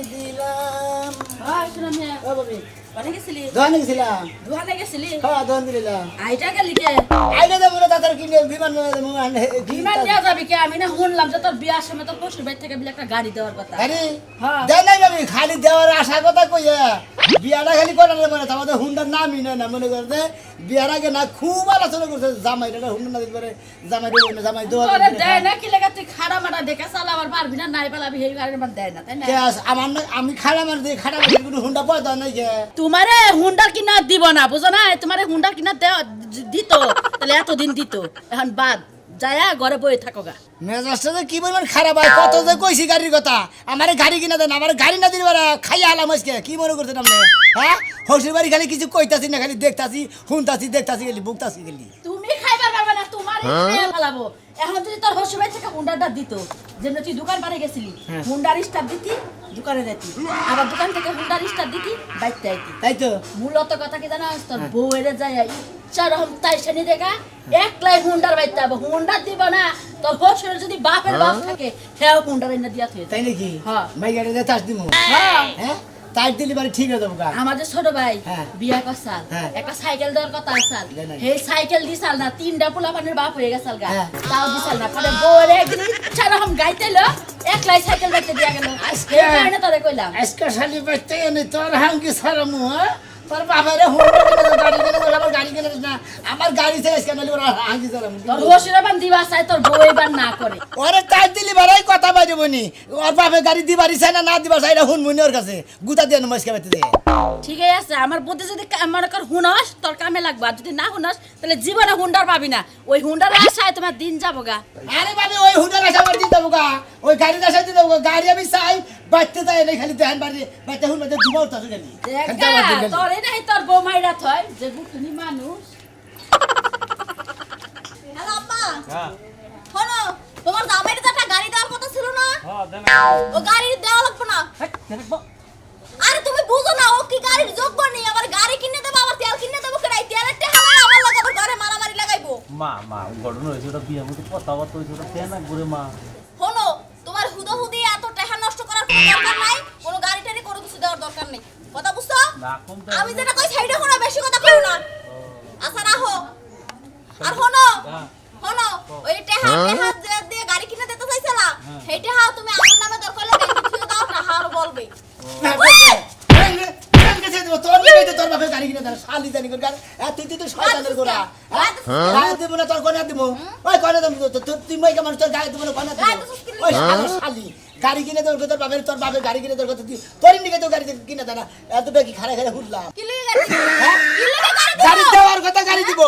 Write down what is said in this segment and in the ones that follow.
দিলাম শুনো মিয়া ও বাবি কোথায় গেছিলি দোকানে গেছিলাম দোকানে গেছিলি হ্যাঁ দোকান দিলাম আইটা গেলি কে আইলে তো বলে তাদের কিনে বিমান বিমান নিয়ে যাবি কে আমি না শুনলাম যে তোর বিয়ার সময় তোর শ্বশুর বাড়ি থেকে বিলে একটা গাড়ি দেওয়ার কথা আরে হ্যাঁ দেয় নাই বাবি খালি দেওয়ার আশা কথা কইয়া বিয়াটা খালি করালে মানে আমাদের হুন্ডার নামই নয় না মনে করতে বিয়ার আগে না খুব আলোচনা করছে জামাইটা হুন্ডা না দিতে পারে জামাই দেবো না জামাই দেওয়া তোরে দেয় না কি লাগা তুই খাড়া মারা দেখে চালাবার পারবি না নাই পালাবি এই গাড়ির মান দেয় না তাই না আমার আমি খাড়া মার দিই খাড়া মার কোনো হুন্ডা পয়দা নাই যে তোমারে হুন্ডার কিনা দিব না বুঝো না তোমারে হুন্ডার কিনা দিত তাহলে এতদিন দিত এখন বাদ যায়া ঘরে বই থাকো গা মেজাজটা যে কি বলবেন খারাপ হয় কত যে কইছি গাড়ির কথা আমারে গাড়ি কিনা দেন আমার গাড়ি না দিলে খাইয়া আলাম আজকে কি মনে করছেন আপনি হ্যাঁ হসির বাড়ি খালি কিছু কইতাছি না খালি দেখতাছি শুনতাছি দেখতাছি গেলি বুকতাছি গেলি তুমি খাইবার পারবে না তোমার খাইয়া পালাবো এখন যদি তোর হসির বাড়ি থেকে হুন্ডারটা দিত যেমন তুই দোকান পারে গেছিলি হুন্ডার স্টার্ট দিতি দোকানে যেতি আবার দোকান থেকে হুন্ডার স্টার্ট দিতি বাইতে আইতি তাই তো মূলত কথা কি জানা তোর বউয়েরে যায় ইচ্ছা রকম তাই শানি দেখা একলাই হুন্ডার বাইতে হবে হুন্ডার দিব না তোর হসির যদি বাপের বাপ থাকে সেও হুন্ডার এনে দিয়া থুয়ে তাই নাকি হ্যাঁ মাই গাড়ি দিয়ে তাস দিমু হ্যাঁ হ্যাঁ তাই দিলি বাড়ি ঠিক হয়ে যাবো গা আমাদের ছোট ভাই হ্যাঁ। বিয়া করছাল হ্যাঁ। একটা সাইকেল দেওয়ার কথা আসাল দেয় নাই। সেই সাইকেল দিছাল না তিনটা পোলা পানের বাপ হয়ে গেছাল গা হ্যাঁ। তাও দিছাল না পরে বউরে একদিন ইচ্ছা রকম গাইতেলো একলাই সাইকেল বাইতে দিয়া গেল আজকে- এই কারণে তোরে কইলাম আজকে শালি বাইতে এনে তোর হাঙ্গি সারামু হ্যাঁ তোর বাবারে হুন্ডা কিনে গাড়ি কিনে বলে আমার গাড়ি কিনে দিস না আমার গাড়ি থেকে আজকে নালি ওরা হাঙ্গি সারামু তোর হসিরা বান দিবা চাই তোর বউ এবার না করে ওরে তাই দিলি বাড়াই কথা বাইরে বনি ওর বাপে গাড়ি দিবারি চাই না দিবার চাই না হুনমুনি ওর কাছে গুতা দিয়ে নমস্কার বাইতে দে ঠিকই আছে আমার বুদ্ধি যদি মনে কর হুনস তোর কামে লাগবে আর যদি না হুনস তাহলে জীবনে হুন্ডার পাবি না ওই হুন্ডার আশায় তোমার দিন যাবো গা আরে বাবা ওই হুন্ডার আশা আমার দিতে দেবো গা ওই গাড়ির আশা দিতে দেবো গাড়ি আমি চাই বাইতে যাই না খালি দেহান বাড়ি বাইতে হুন বাইতে দুবার তাসু গেলি তোর এই নাই তোর বউ মাইরা থয় যে বুকুনি মানুষ হ্যালো আম্মা হ্যাঁ শোনো তোমার জামাইয়ের যে একটা গাড়ি দেওয়ার কথা ছিল না হ্যাঁ দেন ও গাড়ি দেওয়া লাগবে না দেখবো আরে তুমি বুঝো না ও কি গাড়ির যোগ্য নেই আবার গাড়ি কিনে দেবো আবার তেল কিনে দেবো কেন তেলের টাকা নাই আমার লাগাবো ঘরে মারামারি লাগাইবো মা মা ঘটনা হয়েছে ওটা বিয়ের মধ্যে কথাবার্তা হয়েছে ওটা কেন করে মা শোনো তোমার হুদোহুদি এত টাকা নষ্ট করার কোনো দরকার নাই কোনো গাড়ি টাড়ি কোনো কিছু দেওয়ার দরকার নেই কথা বুঝছো না কম তো আমি যেটা কই সাইডে কোনো বেশি কথা কইও না আচ্ছা রাখো আর শোনো শোনো ওই টাকা দিয়ে গাড়ি কিনে দিতে চাইছলা সেই টাকা তুমি আমার নামে দরকার লাগে কিছু দাও না হার বলবে তোর নিয়ে তোর বাপের গাড়ি কিনে দেন শালি জানি করে গাড়ি তুই তুই শয়তানের গোড়া গায়ে দেবো না তোর কোনে দেবো ওই কোনে দেবো তুই মই কেমন তোর গায়ে দেবো না কোনে দেবো ওই শালি গাড়ি কিনে তোর বাপের গাড়ি কিনে তোর কথা তুই তোর নিকে তো গাড়ি কিনে দেনা এত বেশি খাড়া খাড়া হুড়লাম কি লাগে গাড়ি কি লাগে গাড়ি দেওয়ার কথা গাড়ি দিব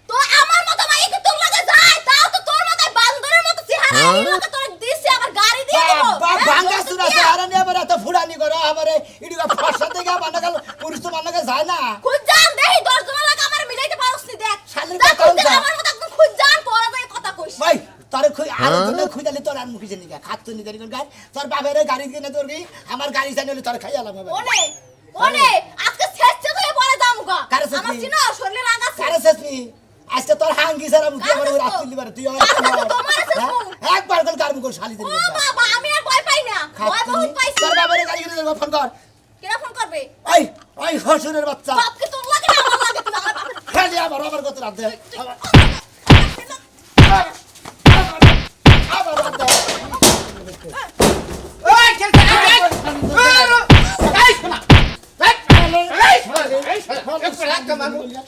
তো আমার মত ভাই কি তোর লাগে যায় তাও তো তোর মাথায় বান্দরের মত চেহারা এই লাগে তোর দিছে আবার গাড়ি দিয়ে দেবো ভাঙ্গা সুরা চেহারা নিয়ে আবার এত ফুড়ানি করে আবার ইডি ফর্সা থেকে বানা গেল পুরুষ তো বানা যায় না খুদ জান দেই 10 জন লাগে আমার মিলাইতে পারোস নি দেখ শালির দেখ, কথা তুই আমার মত একদম খুদ জান তোরা যায় কথা কইস ভাই তোরে খুই আর জন্য খুইদালি তোর আর মুখি জানি খাত তুই নিদারি কোন গাড়ি তোর বাপের গাড়ি কিনে তোর কি আমার গাড়ি চাইলে তোর খাইয়ালাম হবে ওনে ওনে আজকে শেষ হয়ে পড়ে যামুগা কারে শেষ আমার নি? চিনা শরীরে লাগাছে কারে শেষনি আজকে তোর হাঙ্গি সারা মুখি আমার কারে রাত শেষ? দিলি পারে তুই কারে শেষ? তোমার শেষ হ্যাঁ? কোন? একবার কল কার মুখ শালি ও দিলি বাবা আমি আর ভয় পাই না ভয় বহুত পাইছি তোর বাপের গাড়ি কিনে দেবো ফোন কর কেরা ফোন করবে ওই ওই হসুরের বাচ্চা বাপকে তোর লাগে না আমার লাগে তুই আমার বাপের খালি আবার কত রাত দেয় আবার রাত দেয় ওই খেলতে এই শোনা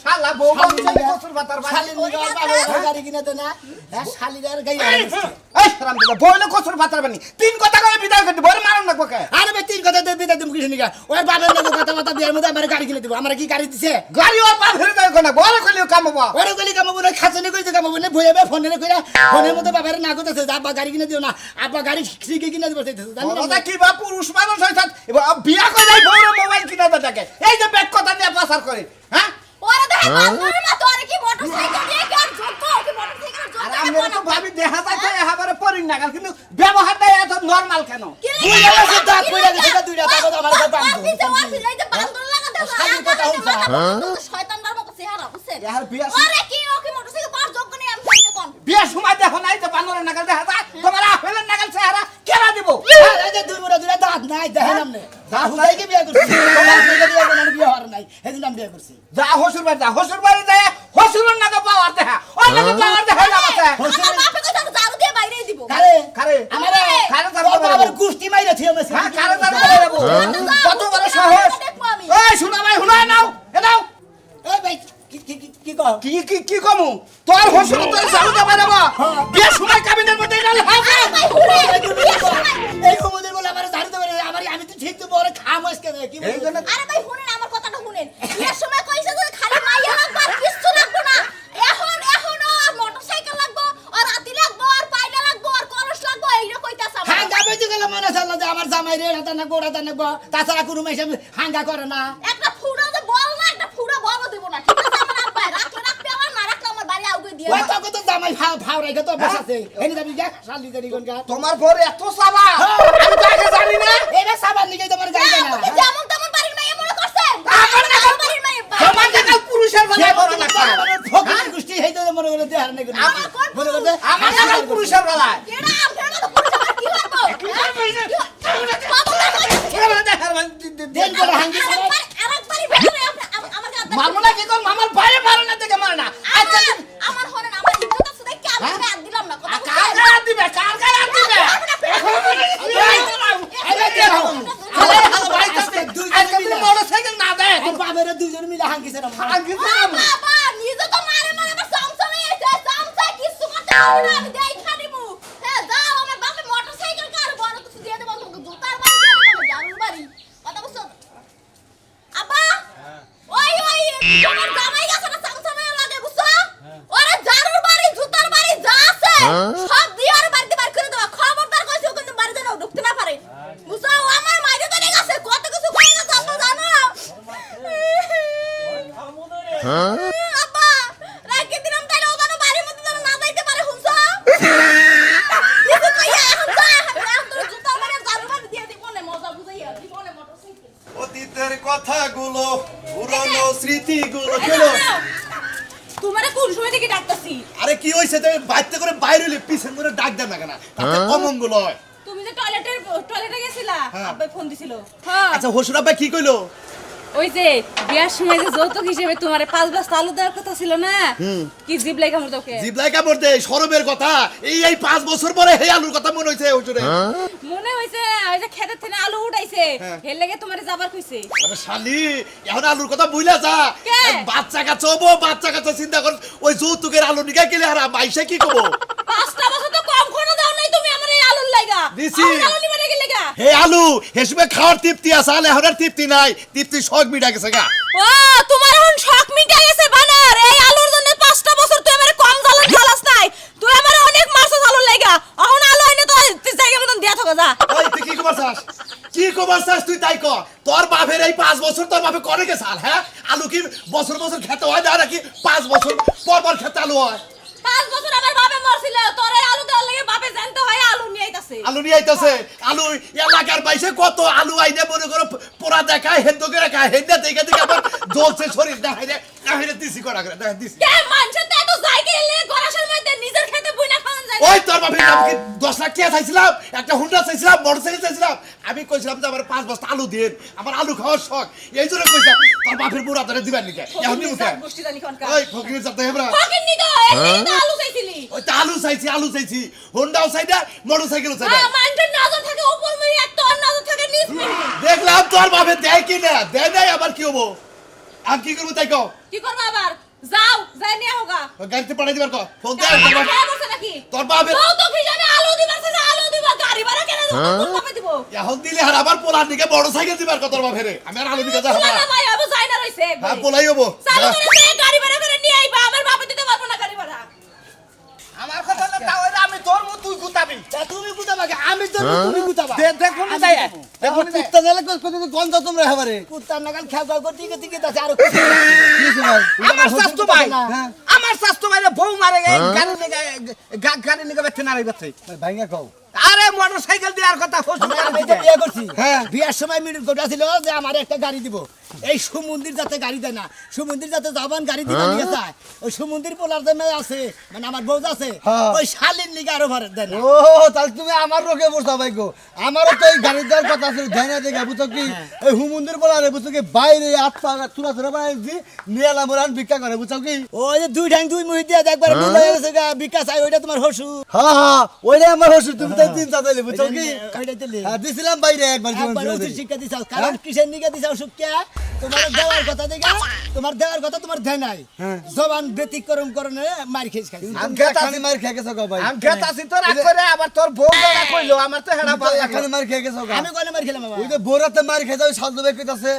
শালা বউ বাচ্চা কসুর বাতার বাড়ি শালির মুখে আর বাপের গাড়ি কিনে দে না হ্যাঁ শালির আর গাড়ি এই হারাম দাদা বউলে কসুর বাতার বানি তিন কথা কই বিদায় করতে বড় মারন না কোকে আরে ভাই তিন কথা দেবি তুমি কিছু নিকা ওই বাপের লোক কথা বিয়ের মধ্যে আমার গাড়ি কিনে দিব আমার কি গাড়ি দিছে গাড়ি ওর পা ফেলে দেয় কোনা বড় কইলে কামবা ওরে গলি কামাবো না খাচনি কইতে কামাবো না ভইবে ফোনে কইরা ফোনের মধ্যে বাপের না কইতেছে আব্বা গাড়ি কিনে দিও না আব্বা গাড়ি শিখে কিনে দিব চাইতেছে জানি না ওটা কি বা পুরুষ মানুষ হইছে এবার বিয়া কই যাই বড় মোবাইল কিনা দেটাকে এই যে ব্যাগ কথা নিয়ে পাসার করে হ্যাঁ ওরে দেখ বান্দরের মত আর কি মোটরসাইকেল দিয়ে কি আর যোগ্য কি মোটরসাইকেল যোগ্য আর আমরা তো ভাবি দেখা যায় যে এবারে পরিণ না কিন্তু ব্যবহারটা এত নরমাল কেন দুই গেছে দাঁত পড়ে গেছে দুইটা তারপর আমার কাছে বান্দর লাগা দেব শালির কথা হইছে শয়তানদার মত চেহারা বুঝছেন ইয়ার বিয়া ওরে কি ও কি মোটরসাইকেল পার যোগ্য নেই আমি সেইটা কোন বিয়া সময় দেখো নাই যে বানরের নাগাল দেখা যায় তোমার আপেলের নাগাল চেহারা কেনা দিব এই যে দুই মুড়া দুইটা দাঁত নাই দেখেন আপনি হুদাইকে বিয়ে করছি তোমার থেকে বিয়ে করলে বিয়ে হওয়ার নাই সেদিন আমি বিয়ে করছি যা শ্বশুর বাড়ি যা শ্বশুর বাড়ি যায় শ্বশুরের নাকি পাওয়ার দেখা ওই নাকি পাওয়ার দেখা না আছে আমার বাপে কইছে ঝাড়ু দিয়ে বাইরে দিব কারে কারে আমারে কারে তোর বাবার গুষ্টি মাইরা থিও মেছে হ্যাঁ কারে তার দেবো কত বড় সাহস দেখবো আমি এই শোনা ভাই হুনা নাও এ নাও এই ভাই কি কও কি কমু তোর শ্বশুর তোর সামনে দেবা দেবা বিয়ে সময় কাবিনের মধ্যে ডাল হবে এই কমুদের বলে আমার ঝাড়ু দেবে আমার আমি তো ঠিক তো বড় খাম আজকে কি এই জন্য আরে ভাই শুনেন আমার কথাটা শুনেন বিয়ের সময় কইছে যে খালি মাইয়া লাগবে আর কিছু লাগবে না এখনো আর মোটরসাইকেল লাগবে আর হাতি লাগবে আর পায়রা লাগবে আর কলস লাগবে এইটা কইতাছ হ্যাঁ আমার যাবে তো গেল মনে চাল যে আমার জামাই রে হাতা না গোড়া তা না তাছাড়া কোনো মেশে হাঙ্গা করে না একটা ফুড়া যে বল না একটা ফুড়া বল দেব না ঠিক আছে আমার আব্বা রাখলে আমার না রাখলে আমার বাড়ি আউগে দিয়ে ওই তো কত জামাই ফাও রেখে তো বসাছে এনে যাবি যা শালি দেরি কোন গা তোমার পরে এত সাবা আমি তো আগে জানি না এরা সাবান নিকে তোমার গাই না আপনি যেমন তেমন বাড়ির মেয়ে মনে করছেন আমার না বাড়ির মেয়ে সমাজ থেকে পুরুষের বেলায় বড় না ফকির গুষ্টি হেইতো মনে করে দেহার না করে আমার কোন মনে করে আমার না পুরুষের বেলায় কেডা আপনারা তো পুরো আমার কি হইবো দেন করে হাঙ্গি আরেকবারই বেরে আমার গাদা মারবো না কি কর মামার বাইরে মারো না থেকে মারে না আচ্ছা আমার হরেন আমার ইজ্জত আছে দেখি আমি গাদ দিলাম না কথা কার গায়ে দিবে কার গায়ে দিবে মোটরসাইকেল না দে বাবের দুইজন মিলে হাঙ্গিছে না বাবা নিজে তো মারে মারে আমার সামসামে এসে সামসা কিছু করতে হবে না আমি দেখা দিব হ্যাঁ যাও আমার বাপে মোটরসাইকেল কার বড় কিছু দিয়ে দেব তোমাকে জুতার বাড়ি দিয়ে দেব জানুর বাড়ি কথা বুঝছো আব্বা ওই তোমার জামাই গেছে না সামসামে লাগে বুঝছো ওরে জানুর বাড়ি জুতার বাড়ি যা আছে সব দিয়ে আর বাড়িতে বার করে দেব খবরদার কইছো কিন্তু বাড়ি যেন ঢুকতে না পারে বুঝছো ও আমার মাইরে তো গেছে কত কিছু কই গেছে আপনি জানো আব্বা রাখি দিলাম তাইলে ও জানো বাড়ির মধ্যে যেন না যাইতে পারে হুনছো কিছু কইয়া এখন যা এখন তোর জুতা মারে জারু মার দিয়ে দিব না মজা বুঝাইয়া দিব না মোটরসাইকেল অতীতের কথাগুলো পুরনো স্মৃতিগুলো কেলো তোমারে কোন সময় থেকে ডাকতাছি আরে কি হইছে তুমি বাইতে করে বাইরে হইলে পিছন করে ডাক দেন না কেন তাতে অমঙ্গল হয় তুমি যে টয়লেটে গেছিলা হ্যাঁ। আব্বাই ফোন দিছিল হ্যাঁ আচ্ছা হসুর আব্বা কি কইলো ওই যে বিয়ার সময় যে যৌতুক হিসেবে তোমারে 5 বস্তা আলু দেওয়ার কথা ছিল না কি জিব লাগা মর তোকে জিবলাই কামড় দে শরমের কথা এই 5 বছর পরে হে আলুর কথা মনে হইছে হসুরে মনে হইছে ওই যে খেতের থেকে আলু উঠাইছে হ্যাঁ। হেল লাগে তোমারে যাবার কইছে আরে শালি এখন আলুর কথা বুইলা যা কে? বাচ্চা কাচ্চা চিন্তা কর ওই যৌতুকের আলু নিকা গেলে আর মাইসে কি কব 5টা বছর তো কম খরচ দাও নাই তুমি আমারে এই আলুর লাগা দিছি। আলু নিবারে গেলে গা হে আলু হেসবে খাওয়ার তৃপ্তি আছে আলে এখন আর তৃপ্তি নাই তৃপ্তি শখ মিটা গেছে গা ও তোমার এখন শখ মিটা গেছে বানার এই আলুর জন্য 5টা বছর তুই আমারে কম জ্বালা খালাস নাই তুই আমারে অনেক মারছস আলুর লাগা এখন আলু আইনে তো জায়গা মতন দিয়া থাকা যা ওই তুই কি কবার চাস তুই তাই কর তোর বাপের এই 5 বছর তোর বাপে করে গে সাল হ্যাঁ আলু কি বছর বছর খেতে হয় না নাকি 5 বছর পর খেতে আলু হয় 5 বছর আমার বাপে মরছিল তোর এই আলু দেওয়ার লাগে বাপে জানতে হয় আলু নিয়ে আইতাছে আলু নিয়ে আইতাছে আলু এলাকার বাইসে কত আলু আইনে মনে করো পোড়া দেখায় হেন্দ করে খায় হেন্দা দেখে দেখে আবার জ্বলছে শরীর দেখাই রে দিছি করা করে দেখা দিছি কে মানুষের তো এত জায়গা এলে গরাসের মধ্যে নিজের খেতে বুইনা খাওয়ান যায় ওই তোর বাপের নাম কি 10 লাখ টাকা চাইছিলাম একটা হুন্ডা চাইছিলাম মোটরসাইকেল চাইছিলাম আমি কইছিলাম যে আমার 5 বস্তা আলু দেন আমার আলু খাওয়ার শখ এই জন্য কইছিলাম তোর বাপের বুড়া ধরে দিবেন নাকি এখন নিউ গোষ্ঠী জানি কোনকা ওই ফকির সাথে হেবরা ফকির নি তো এই তো আলু চাইছিলি ওই তো আলু চাইছি হোন্ডাও চাইদা মোটরসাইকেলও চাইদা মানুষের নজর থাকে উপর মেয়ে আর তোর নজর থাকে নিচ মেয়ে দেখলাম তোর বাপে দেয় কি না দেয় নাই আবার কি হবো আমি কি করবো তাই কও কি করবা আবার যাও যাই নিয়ে হোগা ওই গাড়িতে পাঠাই দিবার কও ফোন দে নাকি তোর বাপে যাও তো কি জানে আলু দিবার সে আলু দিবা গাড়ি ভাড়া কেন তোর বাপে দিব এখন দিলে আর আবার পোলার দিকে মোটরসাইকেল দিবার কত তোর বাপে রে আমি আর আলু দিকে যাবো না না ভাই আবু যাই না রইছে হ্যাঁ পোলাই হবো চালু করে দে গাড়ি ভাড়া করে নিয়ে আইবা আমার বাপে দিতে পারবো না গাড়ি ভাড়া আমার কথা না তাও আমি তোর মত তুই গুতাবি তুমি কুতাবা আমি তো তুমি কুতাবা দেখো না তাই দেখো না কুত্তা গেলে কত গন্ধ তোমরা হবারে কুত্তার নাগাল খেলবা করতে গিয়ে দিকে আছে আর আমার শাস্ত্র ভাই আমার শাস্ত্র ভাই বউ মারে গাড়ি নিয়ে বেতে না রাইবে ভাইঙ্গা কও আরে মোটরসাইকেল দেওয়ার কথা আমি তো বিয়ে করছি হ্যাঁ। বিয়ের সময় মিনিট গোটা ছিল যে আমার একটা গাড়ি দিব এই সুমন্দির যাতে গাড়ি দেয় না সুমন্দির যাতে জবান গাড়ি দিতে নিয়ে যায় ওই সুমন্দির পোলার যে মেয়ে আছে মানে আমার বউ আছে হ্যাঁ। ওই শালির লিগে আরো ভাড়া দেয় না ও তাহলে তুমি আমার রোগে পড়ছো ভাই গো আমারও তো এই গাড়ি দেওয়ার কথা ছিল ধ্যান দেখা বুঝছো কি এই হুমন্দির বলারে বুঝছো কি বাইরে হাত পা তুলা তুলা বানাইছি নিয়ে এলাম ওরা ভিক্ষা করে বুঝছো কি ওই যে দুই ঠ্যাং দুই মুহি দিয়ে একবার মিলে গেছে গা বিকাশ আই ওইটা তোমার হসু হ্যাঁ ওইটাই আমার হসুর তুমি তো চিন্তা দিলে বুঝছো কি ওইটা দিলে দিছিলাম বাইরে একবার জীবন একবার ছিল উচিত শিক্ষা দিছাও কারণ কিসের নিকে দিছাও সুখিয়া তোমার দেওয়ার কথা দেখা তোমার দেওয়ার কথা তোমার ধ্যান নাই জবান ব্যতিক্রম করনে মার খেয়ে খাইছি আমি খালি মার খেয়ে গেছো গো ভাই আমি খেতাছি তো রাগ করে আবার তোর বউ রাগ কইলো আমার তো হেডা ভালো লাগে এখানে মার খেয়ে গেছো গো আমি কোনে মার খেলাম বাবা ওই যে বোরাতে মার খেয়ে যাও সাজু ভাই কইতাছে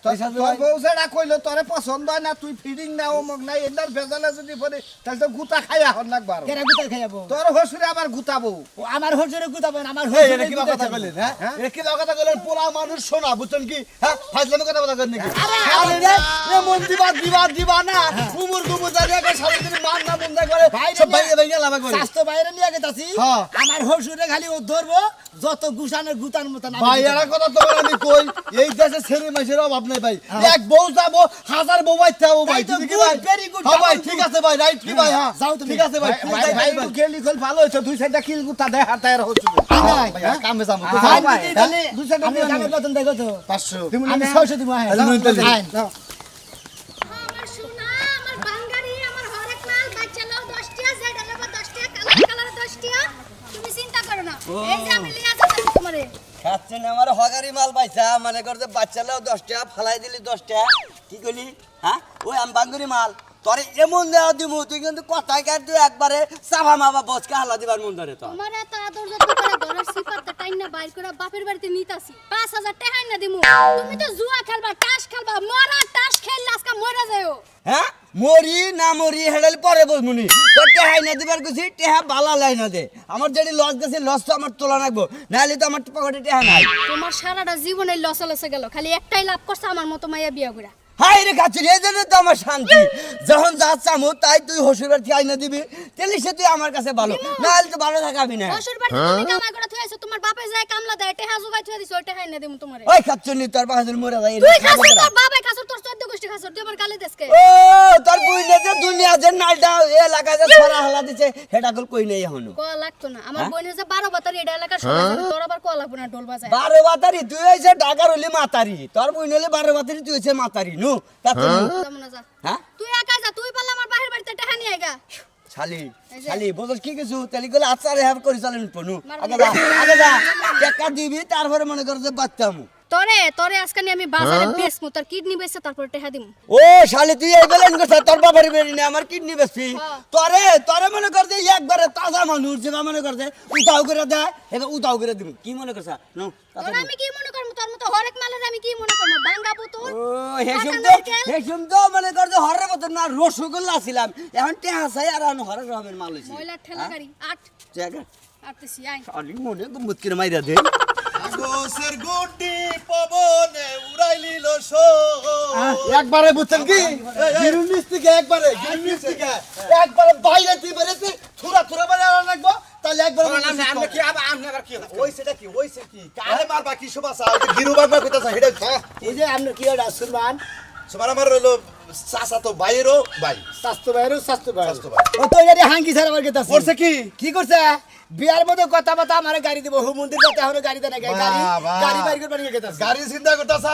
তুই সাজু তোর ভাই বউ যেটা কইলো তোরে পছন্দ হয় না তুই ফিডিং না অমুক নাই এন্দার ভেজালে যদি পড়ে তাহলে তো গুতা খাইয়া হন লাগবার কেরা গুতা খাইয়াবো তোর হসুরে আবার গুতাবো ও আমার হসুরে গুতাবেন আমার এই হসুরে এটা কি কথা কইলেন হ্যাঁ এটা কি কথা কইলেন পোলা মানুষ শোনা বুঝছেন কি হ্যাঁ ফাজলামি কথা কইলেন নাকি আরে রে এ মন দিবা না কুমুর কুমুর দাঁড়িয়ে করে সারা দিন মান না বন্ধ করে সব বাইরে বাইরে লাভা করে স্বাস্থ্য বাইরে নিয়ে গেতাছি হ্যাঁ। আমার হসুরে খালি ও ধরবো যত গুসানের গুতার মতন আমি ভাই এরা কথা তোমার আমি কই এই দেশে ছেলে মাইসের অভাব নাই ভাই এক বউ যাবো হাজার বউ বাইতে হবো ভাই তাই তো তুমি কি good, ভাই very good, হ্যাঁ ভাই double ঠিক good। আছে ভাই রাইট কি ভাই হ্যাঁ যাও তুমি। ঠিক আছে ভাই ভাই ভাই গেলি কল ভালো হইছে দুই সাইডটা কিল গুতা দেয় হাতায় হসুরে ভাই, ভাই কামে যাবো তো ভাই, ভাই, দিদি তাহলে দুই সাইডে আমি দিও কামের বেতন দেখো তো 500 আমি 600 দিব হ্যাঁ আমি তাহলে। আইন। আমার সোনা আমার বাঙ্গারি আমার হরেক মাল বাচ্চা নাও 10 টাকা যেটা নেবা 10 টাকা কালার কালার 10 টাকা তুমি চিন্তা করো না এই যে আমি লিয়া যাচ্ছি তোমারে খাচ্ছেন আমার হগারি মাল পাইছা মানে করতে বাচ্চালেও 10 টাকা ফালাই দিলি 10 টাকা কি কইলি হ্যাঁ ওই আম বাঙ্গুরি মাল তোরে এমন দেওয়া দিমু তুই কিন্তু কথায় কাট তুই একবারে সাফা মাবা বচকা হালা দিবার মন ধরে তো তোমার এত আদর যত্ন করে ঘরের সিফারটা টাইন না বাইর করে বাপের বাড়িতে নিতাছি 5000 টাকা না দিমু তুমি তো জুয়া খেলবা টাস খেলবা মরা টাস খেললে আজকে মরে যাও হ্যাঁ মরি না মরি হেডাল পরে বলমুনি তোর টেহাই না দিবার কইছি টেহা বালা লাই না দে আমার যেটি লস গেছে লস তো আমার তোলা রাখবো নাহলে তো আমার পকেটে টেহা নাই তোমার সারাটা জীবনে লসে লসে গেল খালি একটাই লাভ করছে আমার মতো মাইয়া বিয়া কইরা হাই রে খাচ্ছিস এই জন্য তো আমার শান্তি যখন যা চামো তাই তুই হসুরের ঠিয়াই না দিবি তাহলে সে তুই আমার কাছে ভালো নাহলে তো ভালো থাকাবি না শ্বশুর বাড়িতে তুমি কামাই করে থুইছো তোমার বাপে যায় কামলা দেয় টেহা জুগাই থুই দিছো ওইটা খাই না দিমু তোমারে ওই খাচ্ছনি তোর পাশে মরে যায় তুই খাসর তোর বাবাই খাসর তোর 14 গোষ্ঠী খাসর তুই আমার গালে দেশকে ও তোর বুইনে যে দুনিয়া যে নালটা এ এলাকায় যে ছড়া হালা দিছে হেটা কল কই নাই এখনো কোয়া লাগতো না আমার বোনের যে 12 বাতারি এটা এলাকার সবাই জানে তোর আবার কোয়া লাগবো না ঢোল বাজায় 12 বাতারি তুই হইছে ঢাকার হলি মাতারি তোর বুইন হলি 12 বাতারি তুই হইছে মাতারি নু কাচ্ছনি যাবো না যা হ্যাঁ তুই একা যা তুই পারলে আমার বাহির বাড়িতে টাকা নিয়ে আইগা শালি এই যে। শালি বলছ কি কিছু তালি গলে আচারে হ্যাভ করি চলেন পনু আগে যা টাকা দিবি তারপরে মনে কর যে বাচ্চামু তোরে আজকে নিয়ে আমি বাজারে বেচমু তোর কিডনি বেচে তারপর টাকা দিমু ও শালি তুই এই বলেন কথা তোর বাবার বেরি না আমার কিডনি বেশি তোরে মনে কর যে একবারে তাজা মানুষ যে মনে কর যে উঠাও করে দেয় এটা উঠাও করে দিবি কি মনে করছ নো তোর আমি কি মনে করব তোর মতো হরেক মালের আমি কি মনে করব ভাঙ্গাবো তোর ও হেসুম তো মনে কর যে হরের মত না রসগোল্লা ছিলাম এখন টেহা চাই আর এখন হরের রহমের মাল হইছে ময়লা ঠেলা গাড়ি আট জায়গা আটতেছি আই শালি মনে গম্মত করে মাইরা দে গোসের গুটি পবনে উড়াইলিল শো একবারে বুঝছেন কি গিরুনিস থেকে একবারে বাইরে তুই বেরেতে থুরা থুরা বাইরে আনা লাগবো তাহলে একবারে আমরা কি আবার কি ওই সেটা কি কারে মারবা কি শোভাসা গিরু বারবার কইতাছ হেডা এই যে আমরা কি ওটা সুরমান সবার আমার হলো চাচা তো বাইরও ভাই স্বাস্থ্য বাইরে স্বাস্থ্য বাইরে স্বাস্থ্য ভাই ও তো এর হাঙ্কি ছাড়া আমার কথা করছে কি কি করছে বিয়ার মধ্যে কথা বাতা আমারে গাড়ি দিব হুমন্দির যাতে এখন গাড়ি দেয় না গাড়ি বাবা। গাড়ি বাইর করে বানিয়ে গেছে গাড়ি চিন্তা করতেছ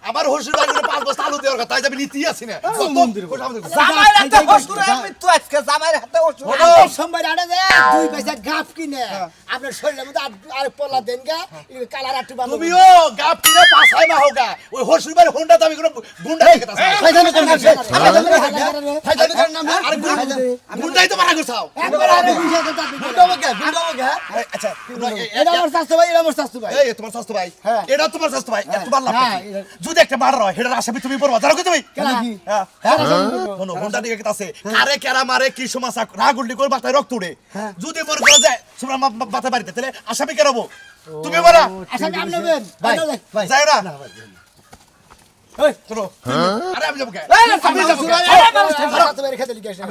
আমার হসুর বাড়ি 5 বস্তা আলু দেওয়ার কথা তাই যাবি নীতি আছি না জামাই হাতে হসুর আমি তো আজকে জামাই হাতে হসুর সোমবার আড়ে যে 2 পয়সা গাপ কিনে আপনার শরীরের মধ্যে আর পলা দেন গা কালার আটু বানো তুমিও গাপ কিনে পাছাই মা হোগা ওই হসুর বাড়ি হোন্ডা দামি কোনো গুন্ডা দেখতাছ ফাইজামি করেন ফাইজামি করেন নাম আর গুন্ডাই তো মারা করছাও একবার আরে বুঝিয়ে দেন বুঝাবো আচ্ছা এটা আমার স্বাস্থ্য ভাই এটা আমার স্বাস্থ্য ভাই এই তোমার স্বাস্থ্য ভাই হ্যাঁ। এটা তোমার স্বাস্থ্য ভাই তোমার লাভ হ্যাঁ, কি? যদি একটা মার হয় হেডার আশা তুমি পড়বা জানো কি তুমি কেন কি হ্যাঁ শোনো গুন্ডা দিকে আছে কারে কেরা মারে কি সমস্যা রাগুল্লি করে মাথায় রক্ত উড়ে যদি মর করে যায় তোমরা মাথা বাড়িতে তাহলে আসামি কেরাবো তুমি বলা আচ্ছা নাম নেবেন ভাই ভাই যাই না ওই শোনো আরে আমি যাবো কে আমি স্বাস্থ্য ভাই খেতে লিখে আসি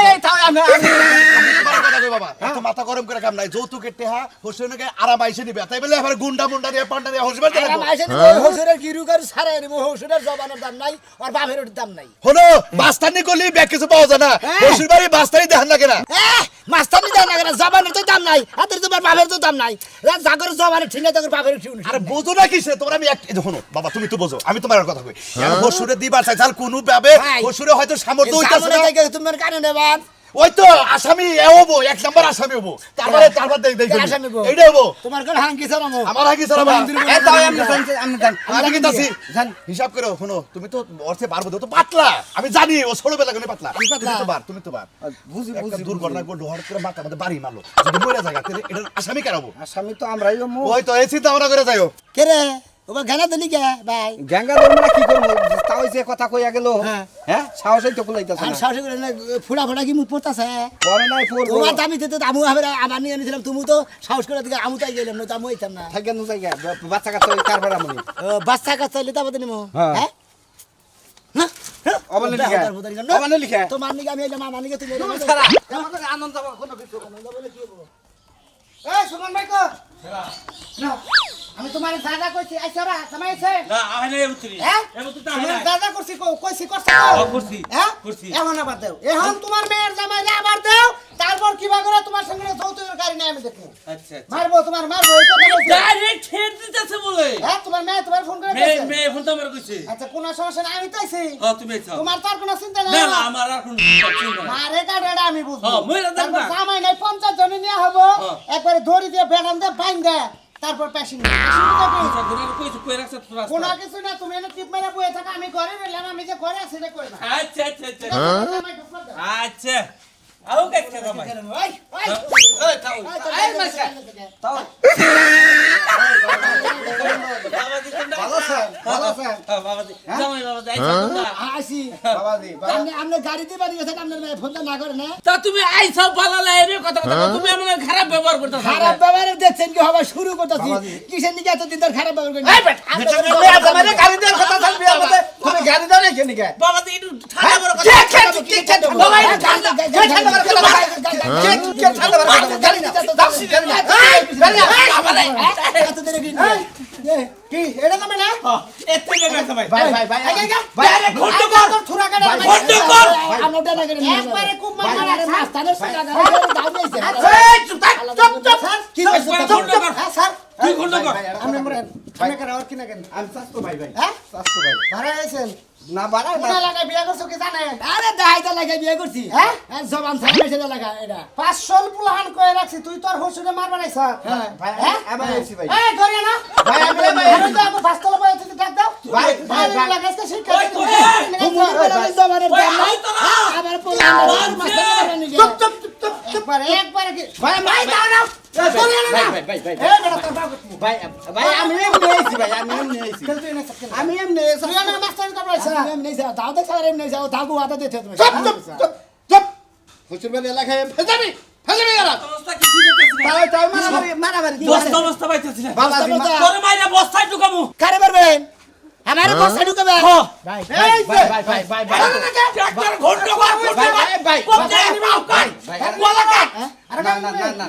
এই থাও আমি কথা কই বাবা এত মাথা গরম করে কাম নাই যৌতুকের টেহা হোসেনকে আরাম আইসে নিবে তাই বলে এবার গুন্ডা মুন্ডা দিয়ে পান্ডা দিয়ে হোসেন আর মাইসে নিব হসুরের গিরুকার সারাই নিব হসুরের জবানের দাম নাই আর বাপের দাম নাই হলো বাস্তানি করলি ব্যাগ কিছু পাওয়া যায় না হোসেন বাড়ি বাস্তানি দেখান না কেনা মাস্টার নিতে না কেন জবানের তো দাম নাই হাতের তোমার বাপের তো দাম নাই জাগর জবানের ঠিক নাই তোর বাপের ঠিক আরে বোঝো না কিসে তোমরা আমি এক শোনো বাবা তুমি তো বোঝো আমি তোমার কথা কই হোসুরে দিবার চাই চাল কোন ভাবে হোসুরে হয়তো সামর্থ্য হইতাছে না তোমার কানে নেবান ওই তো আসামি হবো 1 নাম্বার আসামি হবো তারপর দেখ আসামি হবো। এইটা হবো তোমার কোন হাঙ্কি ছাড়ামো আমার আগে সারা এই দাও আমি জান আমি কিন্তু আছি হিসাব করো শোনো তুমি তো অর্থে পারবো তো পাতলা আমি জানি ও ছোটবেলা কোনে পাতলা তুমি তো বার বুঝি একটা দুর্ঘটনা ঘটলো হঠাৎ করে মাথা মধ্যে বাড়ি মারলো যদি মরে যায় তাহলে এটা আসামি কারাবো আসামি তো আমরাই মু ওই তো এই চিন্তা ভাবনা করে যাইও কে রে ওবা গানা দিলি কে ভাই গঙ্গা ধর্মরা কি করব তাও যে কথা কইয়া গেল হ্যাঁ সাহসই তো কুলাইতাছ আর না শাশুড়ি করে ফুড়া ফুড়া কি মুখ পড়তাছে পরে নাই পড়বো তোমার দামি তো আমু আবার নিয়ে নিয়েছিলাম তুমি তো সাহস করে দিকে আমু তাই গেলাম না তো আমু হইতাম না থাকেন নু জায়গা বাচ্চা কাচ্চা কারবার আমি বাচ্চা কাচ্চা লিতা বদে নিমো হ্যাঁ। হ্যাঁ না অবনে লিখা অবনে লিখা তোমার নিকে আমি এলাম আমার নিকে তুমি এলাম সারা আমাদের আনন্দ পাবো কোনো কিছু এই সুমন ভাই কো না আমি তোমার দাদা কইছি আইছরা জামাইছে না আহে নাই উতরি হ্যাঁ এমন তো তা তোমার নাই দাদা করছি কইছি করছে করছি হ্যাঁ করছি এখন আবার দাও এখন তোমার মেয়ের জামাইলে আবার দাও তারপর কিবা করে তোমার সঙ্গে যৌতুকের গাড়ি নিয়ে আমি দেখবো আচ্ছা মারবো তোমার মারবো এই কথা বলছি ডাইরেক্ট ছেড়ে দিতেছে বলে হ্যাঁ তোমার মেয়ে তোমার ফোন করে মেয়ে বলছে মেয়ে ফোন তো আমার কইছে আচ্ছা কোন সমস্যা নাই আমি তাইছি হ্যাঁ তুমি আইছো তোমার তার কোনো চিন্তা নাই না না আমার আর কোনো চিন্তা নাই মারে কাটাটা আমি বুঝবো হ্যাঁ, মইরা দেন না। তারপর জামাই নাই 50 জন নিয়ে হবো হ্যাঁ। একবারে দড়ি দিয়ে বেড়ান দিয়ে বাইন দে তারপর পেশিং আচ্ছা ঘুরে কইছো কই রাখছ তো রাস্তা কোনো কিছু না তুমি এনে টিপ মেরে বয়ে থাকা আমি ঘরে রইলাম আমি যে ঘরে আছি রে কই না আচ্ছা আচ্ছা আচ্ছা জামাই ঢুকলো তো। আচ্ছা আও কাছে জামাই ওই ওই এই তাও এই মাসা তাও বাবা দি তোমরা ভালো স্যার ভালো স্যার বাবা দি জামাই বাবা দি আইছো তোমরা আসি বাবা দি আপনি গাড়ি দিয়ে বাড়ি গেছেন আপনার মেয়ে ফোনটা না করে না তা তুমি আইছো পালালা এর কথা কথা তুমি আমার খারাপ ব্যবহার করতেছো খারাপ ব্যবহার দেখছেন কি হবে শুরু করতেছি কিসের নিকে এতদিন ধরে খারাপ ব্যবহার করেন জামাইরে গাড়ি দেওয়ার কথা থাকবি আমাদের তুমি গাড়ি দাও না কেন কে বাবা দি একটু ঠান্ডা করে কথা বাবা কি এটা তুমি না এত নেবে জামাই ভাই ভাই ভাই ভাই আরে ঘন্টা কর থুরা কাটা ঘন্টা কর একবারে খুব মজা এই চুপ থাক চুপ চুপ কি ঘন্টা কর হ্যাঁ স্যার তুই ঘন্টা কর আমি মরেন আমি কেন আর কি না কেন আমি সাস্তো ভাই ভাই হ্যাঁ সাস্তো ভাই ভাড়া আইছেন না ভাড়া না লাগা বিয়া করছো কি জানে আরে দাইতা লাগে বিয়ে করছি হ্যাঁ জবান ছাড়া সেটা লাগা এটা 500 পুলাহান কই রাখছি তুই তোর হসুরে মারবা নাই স্যার হ্যাঁ। ভাই হ্যাঁ আমি আইছি ভাই এই ধরে না ভাই আমি ভাই আমি তো আমি ফাস্টল বই তুই ডাক দাও ভাই ভাই ভাই লাগাইছে শিক্ষা জবানের দাম নাই আবার পোলার মাস্টার নিকে চুপ চুপ চুপ একবারে একবারে কি ভাই ভাই দাও না ধরে না ভাই ভাই ভাই এই বেটা তোর ভাই ভাই আমি এমনি আইছি ভাই আমি এমনি আইছি আমি এমনি তুই না মাস্টার তো বলছ আমি নেই যাও দাও তো সারা এমনি যাও দাগু আদা দিতে তুমি চুপ চুপ চুপ চুপ হসুর বাড়ি এলাকায় ফেজাবি ফেজাবি গেল অবস্থা কি হইতেছে তাই তাই মারামারি বস্তা বস্তা পাইতেছি না বাবা তোর মাইরা বস্তায় ঢুকামু কারে পারবেন আমার বসা ঢুকাবে ভাই এই ভাই ভাই ভাই ভাই ভাই ট্রাক্টর ঘন্টা কর ভাই কোথায় নিবা কাই বলা কাই আরে না না না না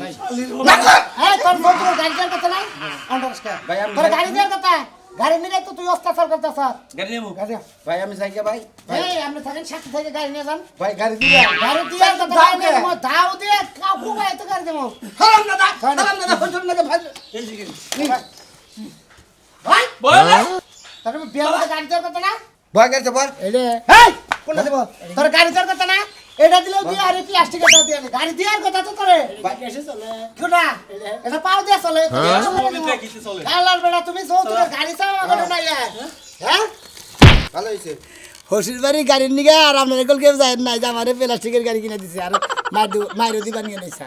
এই তোর বন্ধু গাড়ি চালাতে কথা নাই আন্ডারস্ট্যান্ড ভাই আমি তোর গাড়ি দেওয়ার কথা গাড়ি নিলে তো তুই অস্তাচার করতেছ গাড়ি নেবো গাড়ি ভাই আমি যাই ভাই এই আপনি থাকেন সাথে থেকে গাড়ি নিয়ে যান ভাই গাড়ি দিয়ে গাড়ি দিয়ে তো দাও দে মো দাও দে কাকু গায় তো গাড়ি দেবো হারাম দাদা ফজর না ভাই এই দিকে ভাই বল তার বিয়া করে গাড়ি দেওয়ার কথা না ভাই গাড়ি বল এলে হেই কোনটা দেব তোর গাড়ি দেওয়ার কথা না এটা দিলেও দিয়ে আর প্লাস্টিকের দাও দিয়ে গাড়ি দেওয়ার কথা তো তোরে কেসে চলে কোনটা এটা পাও দিয়ে চলে কিছু চলে কালার বেড়া তুমি সৌ তোর গাড়ি চাও আগো না ইয়া হ্যাঁ ভালো হইছে হসির বাড়ি গাড়ির নিগে আর আপনার কেউ যায় নাই যে আমার প্লাস্টিকের গাড়ি কিনে দিছে আর মাইরও দিবা নিয়ে নেই স্যার